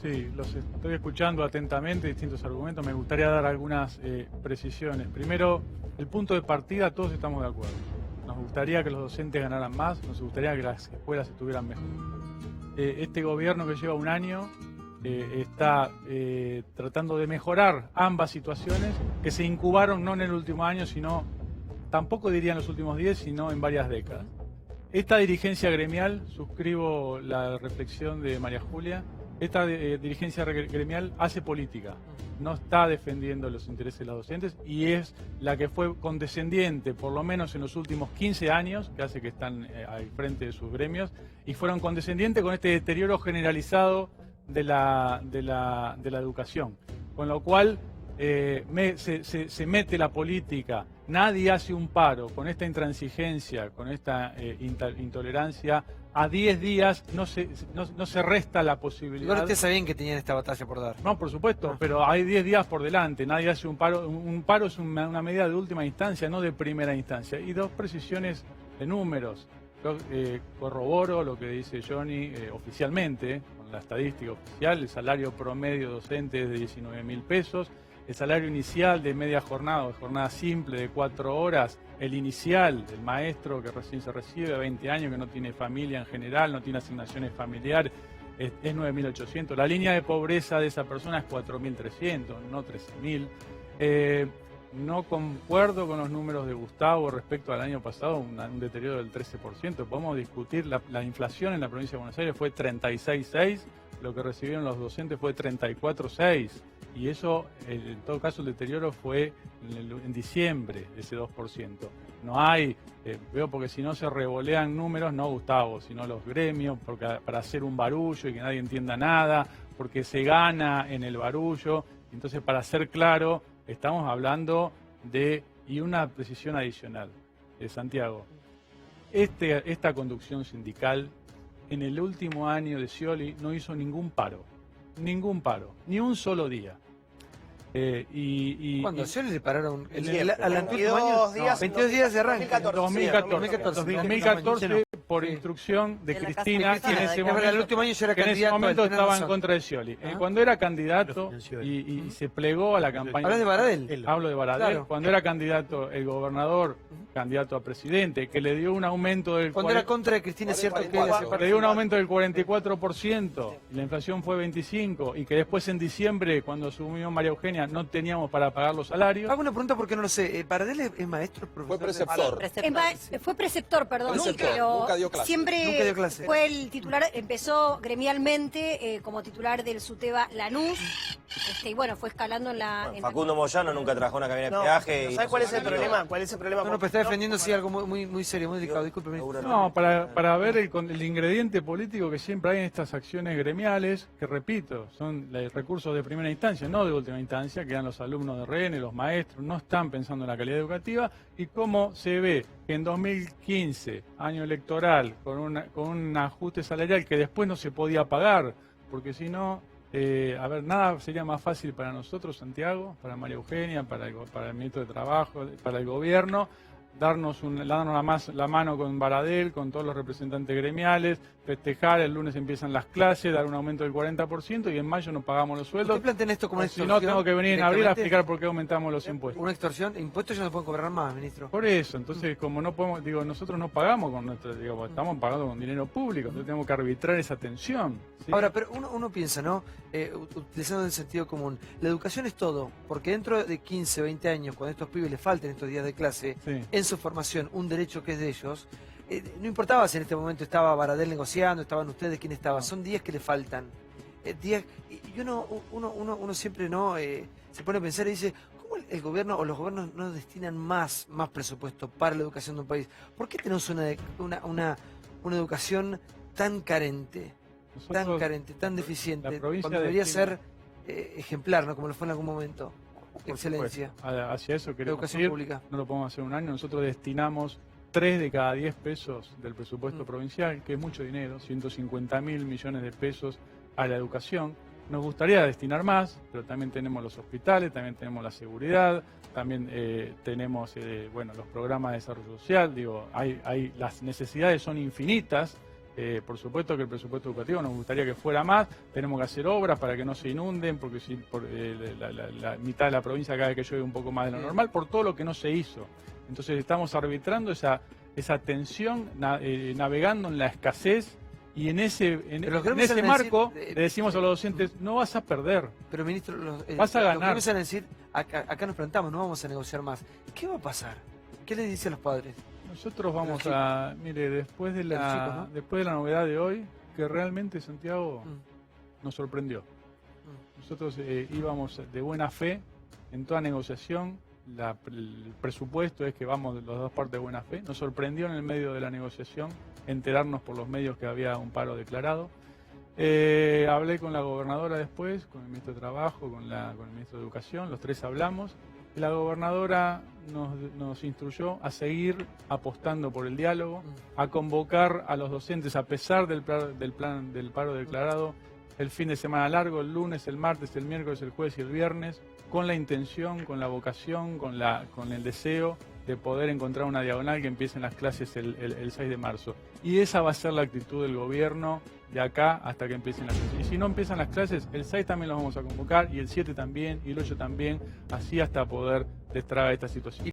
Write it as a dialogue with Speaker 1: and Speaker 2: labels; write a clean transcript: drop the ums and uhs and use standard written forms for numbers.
Speaker 1: Sí, los estoy escuchando atentamente, distintos argumentos. Me gustaría dar algunas precisiones. Primero, el punto de partida, todos estamos de acuerdo. Nos gustaría que los docentes ganaran más, nos gustaría que las escuelas estuvieran mejor. Este gobierno que lleva un año está tratando de mejorar ambas situaciones que se incubaron no en el último año, sino, tampoco diría en los últimos 10, sino en varias décadas. Esta dirigencia gremial, suscribo la reflexión de María Julia, esta dirigencia gremial hace política, no está defendiendo los intereses de los docentes y es la que fue condescendiente, por lo menos en los últimos 15 años, que hace que están al frente de sus gremios, y fueron condescendientes con este deterioro generalizado de la educación. Con lo cual se mete la política, nadie hace un paro con esta intransigencia, con esta intolerancia. A 10 días no se resta la posibilidad.
Speaker 2: Igual ustedes sabían que tenían esta batalla por dar.
Speaker 1: No, por supuesto, pero hay 10 días por delante. Nadie hace un paro. Un paro es una medida de última instancia, no de primera instancia. Y dos precisiones de números. Yo corroboro lo que dice Johnny oficialmente, con la estadística oficial. El salario promedio docente es de 19.000 pesos. El salario inicial de media jornada, o de jornada simple de 4 horas, el inicial del maestro que recién se recibe, de 20 años, que no tiene familia en general, no tiene asignaciones familiares, es 9.800. La línea de pobreza de esa persona es 4.300, no 13.000. No concuerdo con los números de Gustavo respecto al año pasado, un deterioro del 13%. Podemos discutir, la inflación en la provincia de Buenos Aires fue 36,6%, lo que recibieron los docentes fue 34,6%. Y eso, en todo caso, el deterioro fue en diciembre, ese 2%. No hay, veo porque si no se revolean números, no Gustavo, sino los gremios, porque para hacer un barullo y que nadie entienda nada, porque se gana en el barullo. Entonces, para ser claro, estamos hablando de, y una precisión adicional, Santiago, esta conducción sindical, en el último año de Scioli, no hizo ningún paro, ni un solo día.
Speaker 2: ¿Cuándo? ¿Scioli le pararon
Speaker 3: al
Speaker 2: último año? 22 días de arranque.
Speaker 1: 2014, por instrucción de Cristina, que en ese momento estaba en contra de Scioli. Cuando era candidato y se plegó a la campaña...
Speaker 2: ¿Hablas de Baradel?
Speaker 1: Hablo de Baradel.
Speaker 2: Claro.
Speaker 1: Cuando era candidato, el gobernador, candidato a presidente, que le dio un aumento del...
Speaker 2: Cuando era contra de Cristina, es cierto que
Speaker 1: le dio un aumento del 44%, y la inflación fue 25%, y que después en diciembre, cuando asumió María Eugenia, no teníamos para pagar los salarios.
Speaker 2: Hago una pregunta porque no lo sé. ¿Baradel es maestro, profesor?
Speaker 4: Fue preceptor.
Speaker 5: Fue preceptor, perdón. Pero
Speaker 4: nunca dio clase.
Speaker 5: Siempre
Speaker 2: Nunca dio clase.
Speaker 5: fue el titular, empezó gremialmente como titular del SUTEBA Lanús, y bueno, fue escalando en la...
Speaker 3: Facundo Moyano nunca trabajó en una cabina de peaje.
Speaker 6: ¿Sabes cuál es el problema? ¿Cuál es el problema?
Speaker 2: No, pero está defendiendo sí algo muy serio, muy delicado. Discúlpeme.
Speaker 1: No, para ver el ingrediente político que siempre hay en estas acciones gremiales, que repito, son recursos de primera instancia, no de última instancia, que dan los alumnos de RN, los maestros, no están pensando en la calidad educativa, y cómo se ve que en 2015, año electoral, con un ajuste salarial que después no se podía pagar, porque si no, nada sería más fácil para nosotros, Santiago, para María Eugenia, para el ministro de Trabajo, para el gobierno, darnos la mano con Baradel, con todos los representantes gremiales, festejar, el lunes empiezan las clases, dar un aumento del 40% y en mayo nos pagamos los sueldos.
Speaker 2: ¿Usted plantea esto como una
Speaker 1: Si
Speaker 2: extorsión?
Speaker 1: no, tengo que venir en abril a explicar por qué aumentamos los impuestos.
Speaker 2: ¿Una extorsión? ¿Impuestos ya no pueden cobrar más, ministro?
Speaker 1: Por eso, entonces, como no podemos, nosotros no pagamos con nuestro, estamos pagando con dinero público, entonces tenemos que arbitrar esa tensión. ¿Sí?
Speaker 2: Ahora, pero uno piensa, ¿no? Utilizando el sentido común, la educación es todo, porque dentro de 15, 20 años, cuando a estos pibes les falten estos días de clase,
Speaker 1: sí,
Speaker 2: en su formación, un derecho que es de ellos, no importaba si en este momento estaba Baradel negociando, estaban ustedes, quién estaba, son días que le faltan. Y uno siempre no se pone a pensar y dice, ¿cómo el gobierno o los gobiernos no destinan más presupuesto para la educación de un país? ¿Por qué tenemos una educación tan carente? Tan deficiente, cuando debería ser ejemplar, ¿no? Como lo fue en algún momento. Excelencia.
Speaker 1: Hacia eso queremos
Speaker 2: Educación
Speaker 1: ir,
Speaker 2: pública.
Speaker 1: no lo podemos hacer un año, nosotros destinamos 3 de cada 10 pesos del presupuesto provincial, que es mucho dinero, 150.000 millones de pesos a la educación. Nos gustaría destinar más, pero también tenemos los hospitales, también tenemos la seguridad, también tenemos los programas de desarrollo social. Las necesidades son infinitas Por supuesto que el presupuesto educativo nos gustaría que fuera más, tenemos que hacer obras para que no se inunden, porque si la mitad de la provincia cada vez que llueve un poco más de lo normal, por todo lo que no se hizo. Entonces estamos arbitrando esa tensión, navegando en la escasez, y en ese marco le decimos a los docentes, no vas a perder.
Speaker 2: Pero ministro,
Speaker 1: vas a ganar.
Speaker 2: Lo que empiezan a decir, acá nos preguntamos, no vamos a negociar más. ¿Qué va a pasar? ¿Qué le dice a los padres?
Speaker 1: Nosotros vamos a, mire, después de la novedad de hoy, que realmente Santiago nos sorprendió. Nosotros íbamos de buena fe en toda negociación, el presupuesto es que vamos de las dos partes de buena fe. Nos sorprendió en el medio de la negociación enterarnos por los medios que había un paro declarado. Hablé con la gobernadora después, con el ministro de Trabajo, con el ministro de Educación, los tres hablamos. La gobernadora nos instruyó a seguir apostando por el diálogo, a convocar a los docentes a pesar del paro declarado, el fin de semana largo, el lunes, el martes, el miércoles, el jueves y el viernes, con la intención, con la vocación, con el deseo de poder encontrar una diagonal que empiecen las clases el 6 de marzo. Y esa va a ser la actitud del gobierno de acá hasta que empiecen las clases. Y si no empiezan las clases, el 6 también los vamos a convocar, y el 7 también, y el 8 también, así hasta poder destrabar esta situación.